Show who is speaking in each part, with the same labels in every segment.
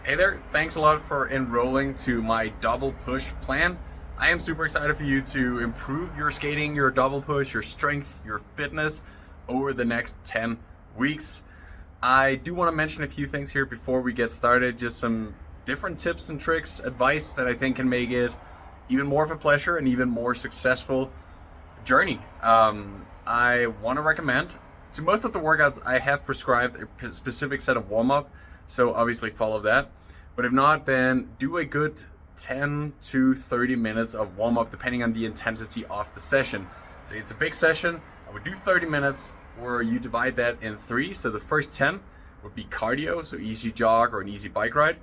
Speaker 1: Hey there, thanks a lot for enrolling to my double push plan. I am super excited for you to improve your skating, your double push, your strength, your fitness over the next 10 weeks. I do want to mention a few things here before we get started, just some different tips and tricks, advice that I think can make it even more of a pleasure and even more successful journey. I want to recommend to most of the workouts I have prescribed a specific set of warm up, so obviously follow that. But if not, then do a good 10 to 30 minutes of warm up depending on the intensity of the session. So it's a big session. I would do 30 minutes where you divide that in three. So the first 10 would be cardio, so easy jog or an easy bike ride.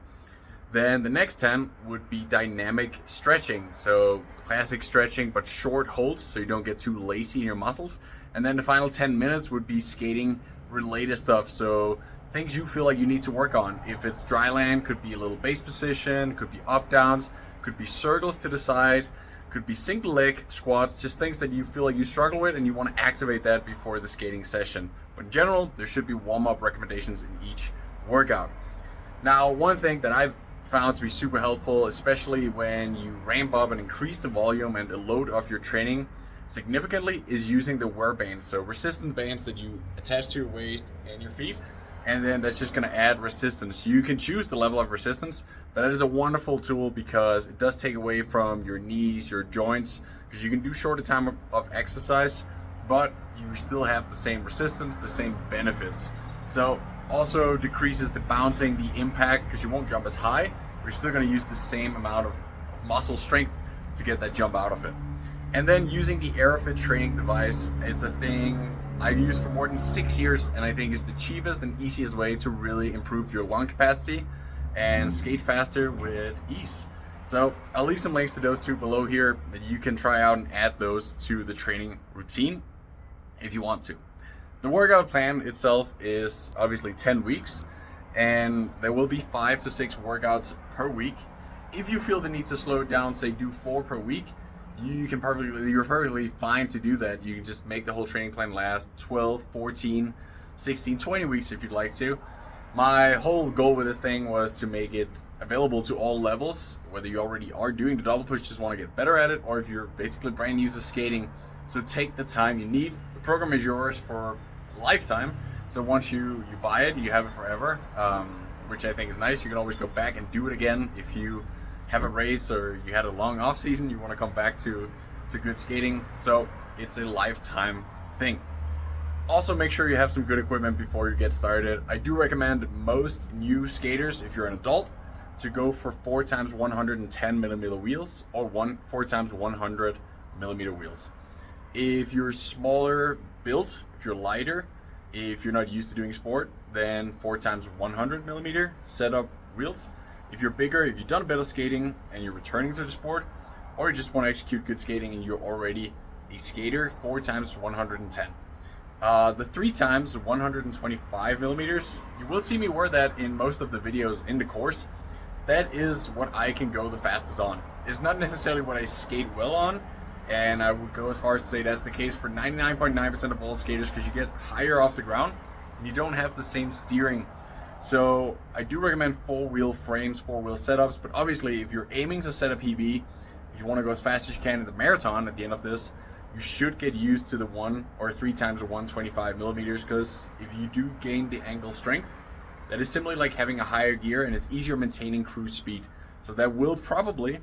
Speaker 1: Then the next 10 would be dynamic stretching. So classic stretching, but short holds so you don't get too lazy in your muscles. And then the final 10 minutes would be skating related stuff. So things you feel like you need to work on. If it's dry land, could be a little base position, could be up downs, could be circles to the side, could be single leg squats, just things that you feel like you struggle with and you want to activate that before the skating session. But in general, there should be warm up recommendations in each workout. Now, one thing that I've found to be super helpful, especially when you ramp up and increase the volume and the load of your training significantly, is using the wear bands. So resistant bands that you attach to your waist and your feet, and then that's just going to add resistance. You can choose the level of resistance, but that is a wonderful tool because it does take away from your knees, your joints, because you can do shorter time of exercise, but you still have the same resistance, the same benefits. So also decreases the bouncing, the impact, because you won't jump as high, but you're still going to use the same amount of muscle strength to get that jump out of it. And then using the Aerofit training device, it's a thing I've used for more than 6 years, and I think it's the cheapest and easiest way to really improve your lung capacity and skate faster with ease. So I'll leave some links to those two below here that you can try out and add those to the training routine if you want to. The workout plan itself is obviously 10 weeks, and there will be 5 to 6 workouts per week. If you feel the need to slow it down, say do 4 per week, you're perfectly fine to do that. You can just make the whole training plan last 12, 14, 16, 20 weeks if you'd like to. My whole goal with this thing was to make it available to all levels, whether you already are doing the double push, just want to get better at it, or if you're basically brand new to skating. So take the time you need. The program is yours for a lifetime. So once you buy it, you have it forever, which I think is nice. You can always go back and do it again if you have a race or you had a long off season, you want to come back to good skating. So it's a lifetime thing. Also, make sure you have some good equipment before you get started. I do recommend most new skaters, if you're an adult, to go for 4 times 110 millimeter wheels or 4 times 100 millimeter wheels. If you're smaller built, if you're lighter, if you're not used to doing sport, then 4 times 100 millimeter setup wheels. If you're bigger, if you've done a bit of skating and you're returning to the sport, or you just want to execute good skating and you're already a skater, 4 times 110. The 3 times 125 millimeters, you will see me wear that in most of the videos in the course. That is what I can go the fastest on. It's not necessarily what I skate well on, and I would go as far as to say that's the case for 99.9% of all skaters, because you get higher off the ground and you don't have the same steering. So I do recommend 4-wheel frames, 4-wheel setups, but obviously if you're aiming to set a PB, if you want to go as fast as you can in the marathon at the end of this, you should get used to the 1 or 3 times 125 millimeters, because if you do gain the angle strength, that is simply like having a higher gear and it's easier maintaining cruise speed. So that will probably,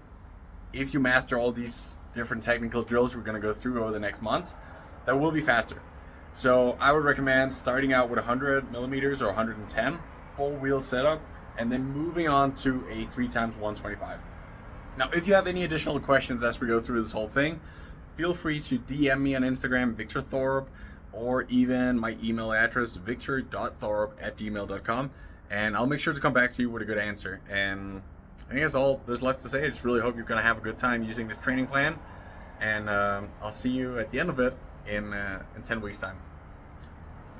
Speaker 1: if you master all these different technical drills we're going to go through over the next months, that will be faster. So I would recommend starting out with 100 millimeters or 110, 4-wheel setup, and then moving on to a 3 times 125. Now, if you have any additional questions as we go through this whole thing, feel free to DM me on Instagram, Victor Thorup, or even my email address, victor.thorup@gmail.com, and I'll make sure to come back to you with a good answer. And I think that's all there's left to say. I just really hope you're going to have a good time using this training plan, and I'll see you at the end of it in 10 weeks' time.